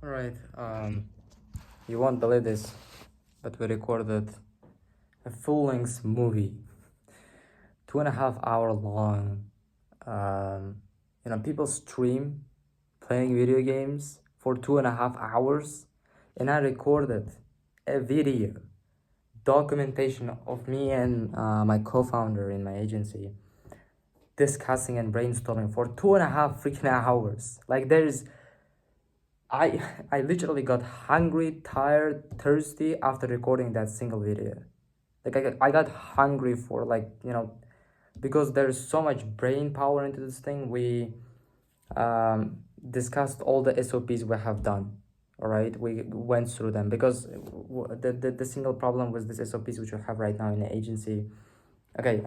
Alright, you won't believe this, but we recorded a full-length movie, 2.5 hour long. People stream playing video games for 2.5 hours, and I recorded a video documentation of me and my co-founder in my agency discussing and brainstorming for 2.5 freaking hours. Like I I literally got hungry, tired, thirsty after recording that single video. Like I got hungry for because there's so much brain power into this thing. We discussed all the SOPs we have done. All right, we went through them because the single problem was this SOPs which we have right now in the agency. Okay,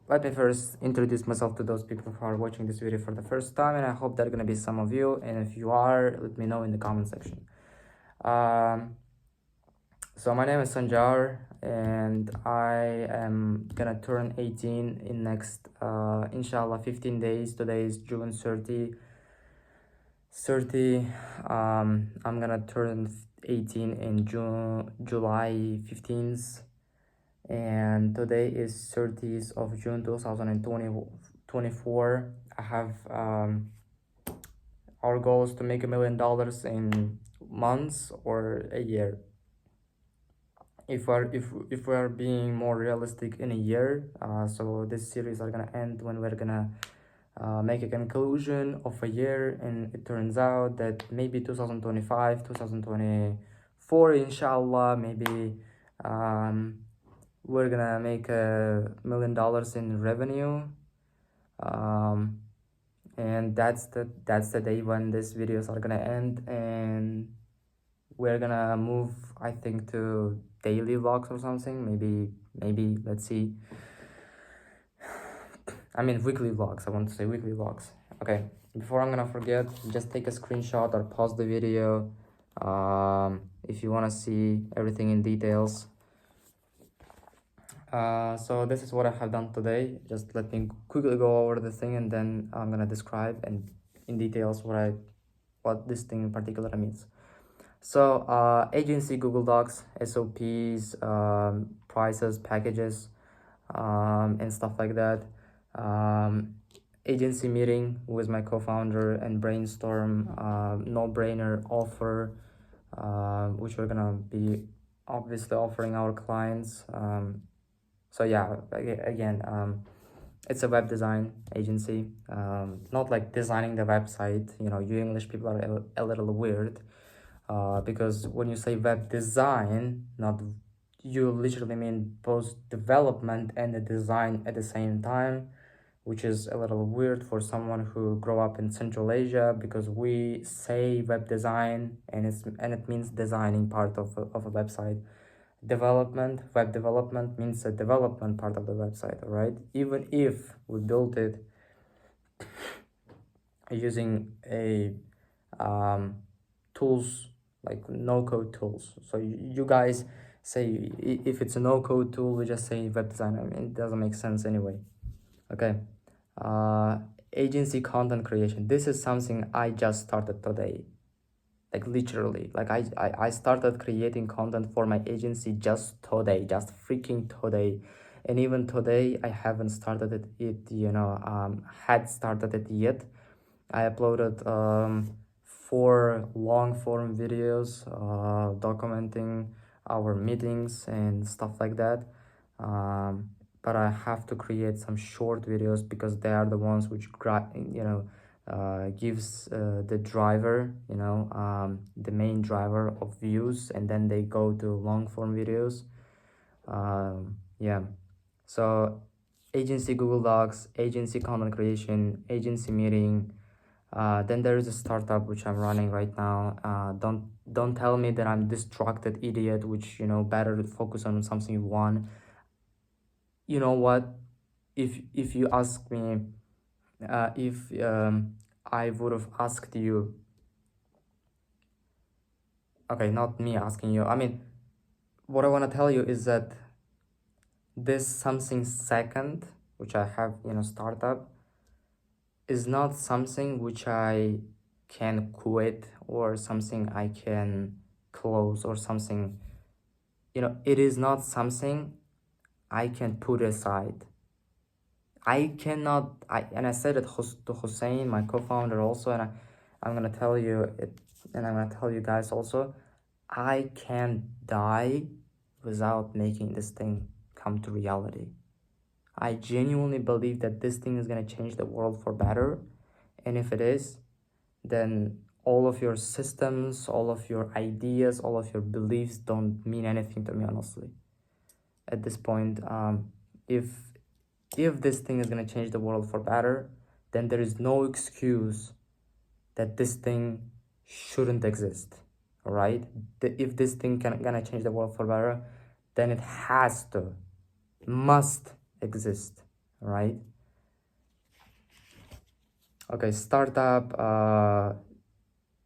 let me first introduce myself to those people who are watching this video for the first time, and I hope they're gonna be some of you, and if you are, let me know in the comment section. So my name is Sanjar, and I am gonna turn 18 in next, inshallah, 15 days. Today is June 30. I'm gonna turn 18 in July 15th, and today is 30th of June 2024. I have our goal is to make $1 million in months or a year. If we are being more realistic, in a year. So this series are gonna end when we're gonna make a conclusion of a year, and it turns out that maybe 2025, 2024, inshallah, maybe we're gonna make $1 million in revenue. And that's the day when these videos are gonna end, and we're gonna move, I think, to daily vlogs or something. Maybe let's see. I mean weekly vlogs. I want to say weekly vlogs. Okay, before I'm gonna forget, just take a screenshot or pause the video if you want to see everything in details. So this is what I have done today. Just let me quickly go over the thing, and then I'm gonna describe and in details what this thing in particular means. So agency Google Docs, SOPs, prices, packages, and stuff like that. Agency meeting with my co-founder and brainstorm no-brainer offer, which we're gonna be obviously offering our clients. So yeah, again, it's a web design agency, not like designing the website. You English people are a little weird, because when you say web design, not you literally mean both development and the design at the same time, which is a little weird for someone who grew up in Central Asia, because we say web design and it means designing part of a website. Web development means the development part of the website, all right? Even if we built it using a tools like no-code tools. So you guys say if it's a no-code tool, we just say web design. I mean, it doesn't make sense anyway. Okay. Agency content creation. This is something I just started today. Like literally, like I started creating content for my agency just today, just freaking today. And even today, I haven't started had started it yet. I uploaded 4 long form videos documenting our meetings and stuff like that. But I have to create some short videos because they are the ones which gives the driver, the main driver of views, and then they go to long form videos. Yeah, so agency Google Docs, agency content creation, agency meeting. Then there is a startup which I'm running right now. Don't tell me that I'm distracted idiot, which better focus on something you want. You know what? If you ask me, if I would have asked you, okay, not me asking you, I mean, what I want to tell you is that this something second, which I have, startup, is not something which I can quit or something I can close or something, it is not something I can put aside. I cannot, and I said it to Hussein, my co-founder also, and I'm gonna tell you it, and I'm gonna tell you guys also, I can't die without making this thing come to reality. I genuinely believe that this thing is gonna change the world for better, and if it is, then all of your systems, all of your ideas, all of your beliefs don't mean anything to me, honestly. At this point, if this thing is gonna change the world for better, then there is no excuse that this thing shouldn't exist. All right, if this thing gonna change the world for better, then it must exist. All right. Okay, startup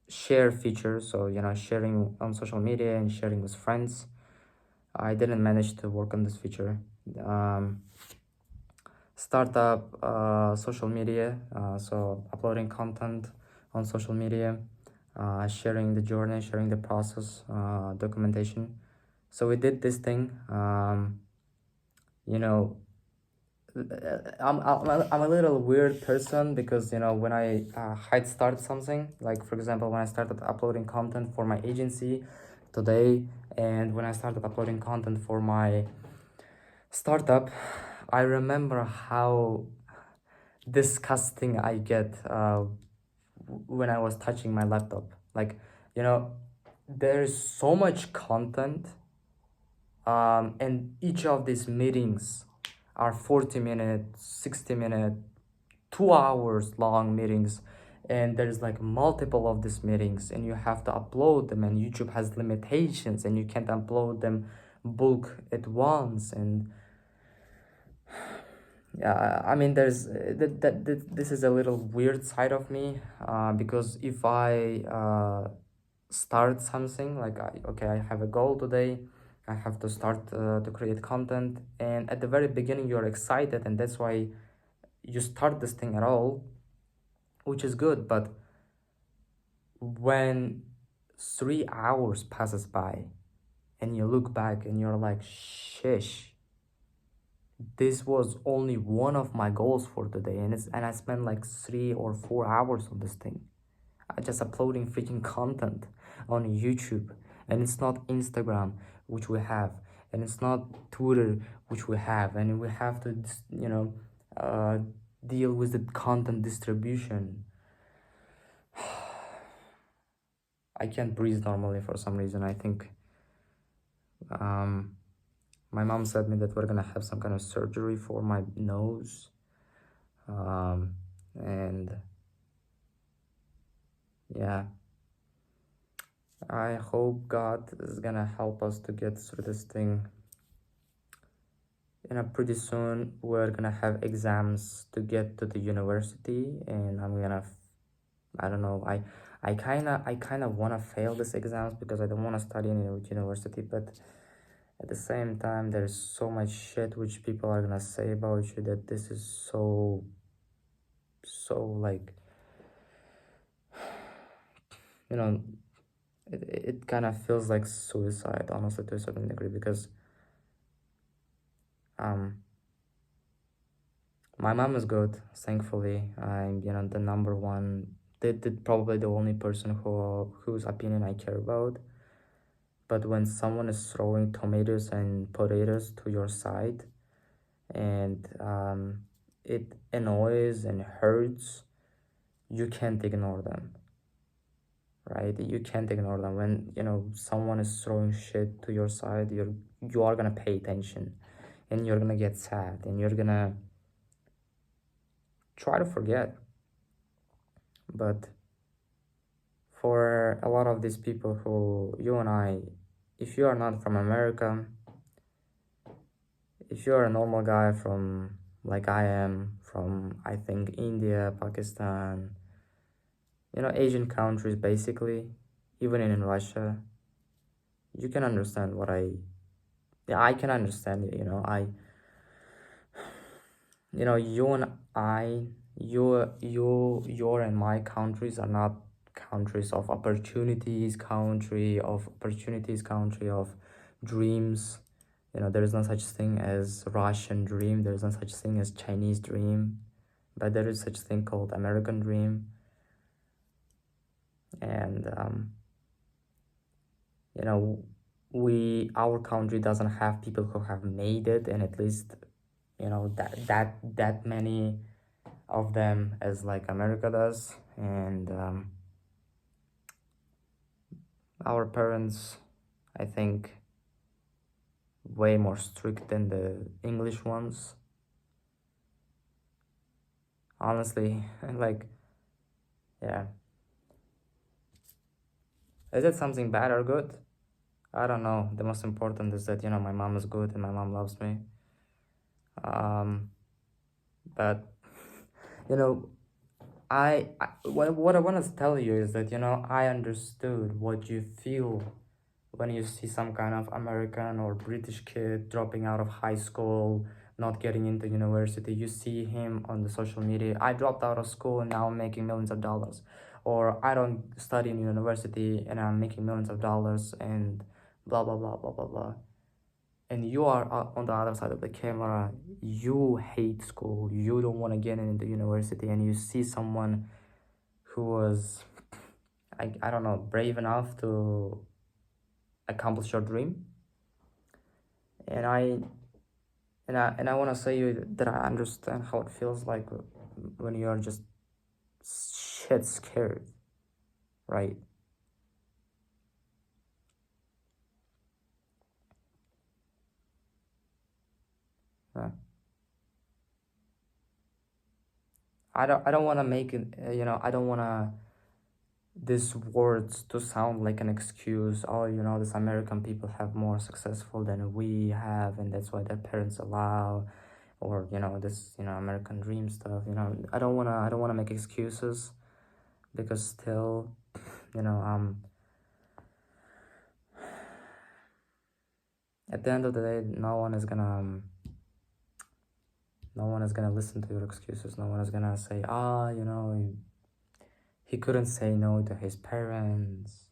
share features. So sharing on social media and sharing with friends. I didn't manage to work on this feature. Startup social media, so uploading content on social media, sharing the journey, sharing the process, documentation. So we did this thing. You know, I'm a little weird person because when I hide start something, like for example when I started uploading content for my agency today, and when I started uploading content for my startup, I remember how disgusting I get when I was touching my laptop. Like, there's so much content, and each of these meetings are 40 minutes, 60 minutes, 2 hours long meetings, and there's like multiple of these meetings, and you have to upload them, and YouTube has limitations, and you can't upload them bulk at once. And yeah, I mean, there's this is a little weird side of me, because if I start something like okay, I have a goal today, I have to start to create content, and at the very beginning you're excited, and that's why you start this thing at all, which is good. But when 3 hours passes by and you look back and you're like, shish, this was only one of my goals for today, and I spent like 3 or 4 hours on this thing. I just uploading freaking content on YouTube, and it's not Instagram, which we have, and it's not Twitter, which we have, and we have to uh, deal with the content distribution. I can't breathe normally for some reason. I think my mom said me that we're gonna have some kind of surgery for my nose, and yeah, I hope God is gonna help us to get through this thing. Pretty soon we're gonna have exams to get to the university, and I'm gonna I don't know, I kind of want to fail these exams because I don't want to study in a university, but at the same time there's so much shit which people are gonna say about you that this is so like, you know it kind of feels like suicide, honestly, to a certain degree, because my mom is good, thankfully. I'm the number one, probably the only person whose opinion I care about. But when someone is throwing tomatoes and potatoes to your side, and it annoys and hurts, you can't ignore them, right? You can't ignore them. When someone is throwing shit to your side, you are gonna pay attention, and you're gonna get sad, and you're gonna try to forget. But for a lot of these people, who you and I, if you are not from America, if you're a normal guy from, like I am, from I think India, Pakistan, Asian countries basically, even in Russia, you can understand what I can understand it. You and I, your and my countries are not countries of opportunities, country of dreams. You know, there is no such thing as Russian dream, there is no such thing as Chinese dream, but there is such thing called American dream. And you know, our country doesn't have people who have made it, and at least, you know, that many of them as like America does. And our parents, I think, way more strict than the English ones, honestly. Like, yeah, is it something bad or good? I don't know. The most important is that, you know, my mom is good and my mom loves me. But you know, what I want to tell you is that, you know, I understood what you feel when you see some kind of American or British kid dropping out of high school, not getting into university. You see him on the social media. I dropped out of school and now I'm making millions of dollars. Or I don't study in university and I'm making millions of dollars and blah blah blah blah blah blah. And you are on the other side of the camera. You hate school. You don't want to get into university, and you see someone who was, I don't know, brave enough to accomplish your dream. And I want to say you that I understand how it feels like when you are just shit scared, right? Yeah. I don't want to make it, you know, I don't want to these words to sound like an excuse. Oh, you know, these American people have more successful than we have, and that's why their parents allow, or, you know, this, you know, American dream stuff. You know, I don't wanna make excuses, because still, you know, at the end of the day, no one is gonna listen to your excuses. No one is gonna say, ah, you know, he couldn't say no to his parents.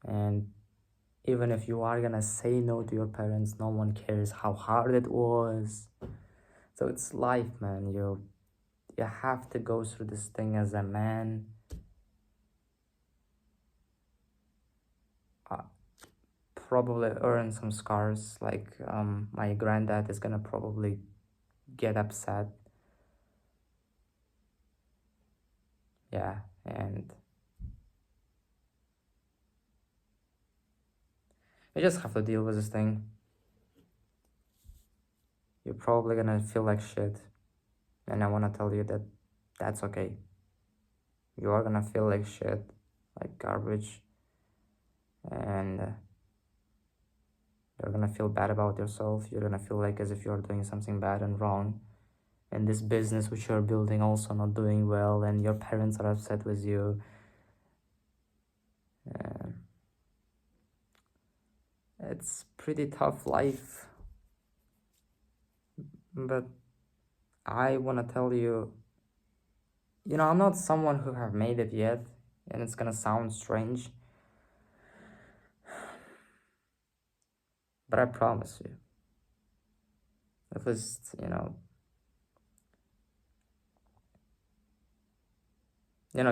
And even if you are gonna say no to your parents, no one cares how hard it was. So it's life, man. You have to go through this thing as a man. uh, Probably earn some scars, like my granddad is gonna probably get upset. Yeah. And you just have to deal with this thing. You're probably gonna feel like shit, and I want to tell you that that's okay. You are gonna feel like shit, like garbage, and you're gonna feel bad about yourself. You're gonna feel like as if you're doing something bad and wrong, and this business which you're building also not doing well, and your parents are upset with you. uh, it's pretty tough life. But I want to tell you, you know, I'm not someone who have made it yet, and it's gonna sound strange, but I promise you, at least,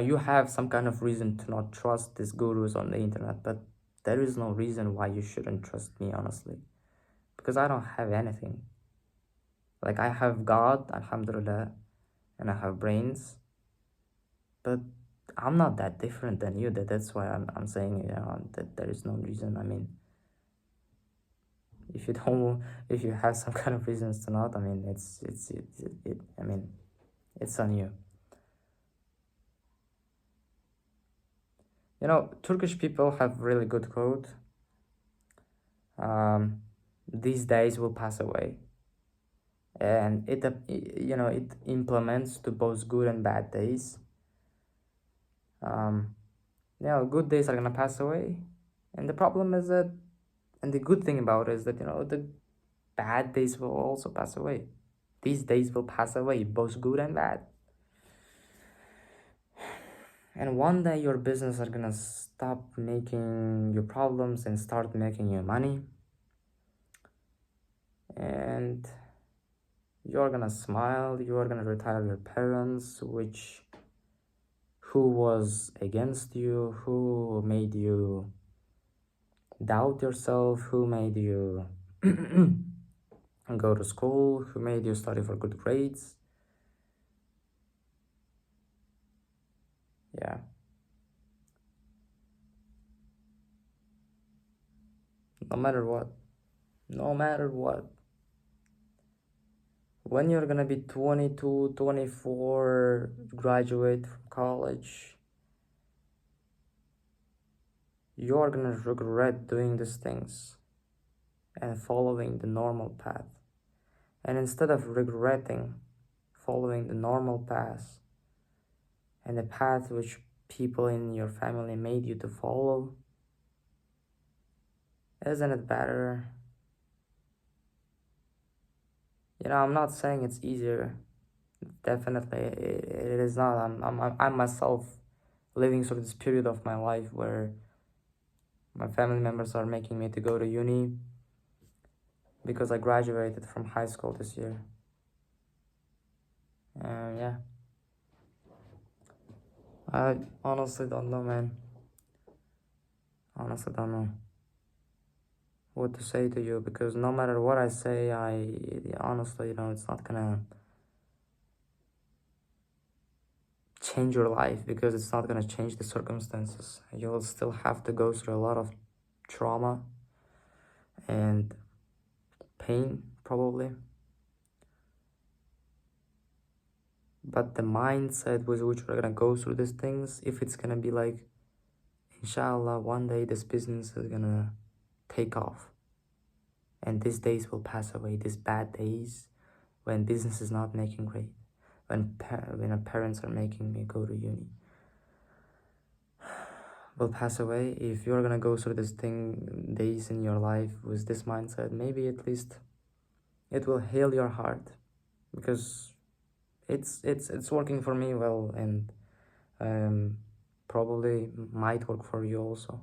you have some kind of reason to not trust these gurus on the internet, but there is no reason why you shouldn't trust me, honestly, because I don't have anything. Like, I have God, alhamdulillah, and I have brains, but I'm not that different than you. That's why I'm saying, that there is no reason. I mean, if you don't, if you have some kind of reasons to not, I mean, I mean, it's on you. You know, Turkish people have really good quote. These days will pass away, and it implements to both good and bad days. Good days are gonna pass away, and the problem is that, and the good thing about it is that, the bad days will also pass away. These days will pass away, both good and bad. And one day your business are gonna stop making you problems and start making you money. And you're gonna smile, you're gonna retire your parents, who was against you, who made you doubt yourself, who made you go to school, who made you study for good grades. Yeah. No matter what. No matter what. When you're gonna be 22, 24, graduate from college, you're gonna regret doing these things and following the normal path. And instead of regretting following the normal path and the path which people in your family made you to follow, isn't it better? I'm not saying it's easier. Definitely, it is not. I'm myself living through this period of my life where my family members are making me to go to uni because I graduated from high school this year. Yeah. I honestly don't know, man. Honestly don't know what to say to you, because no matter what I say, honestly, it's not gonna change your life, because it's not gonna change the circumstances. You'll still have to go through a lot of trauma and pain, probably. But the mindset with which we're gonna go through these things, if it's gonna be like, inshallah, one day this business is gonna take off, and these days will pass away, these bad days when business is not making great, when our parents are making me go to uni, will pass away. If you're gonna go through this days in your life with this mindset, maybe at least it will heal your heart, because it's working for me well, and probably might work for you also.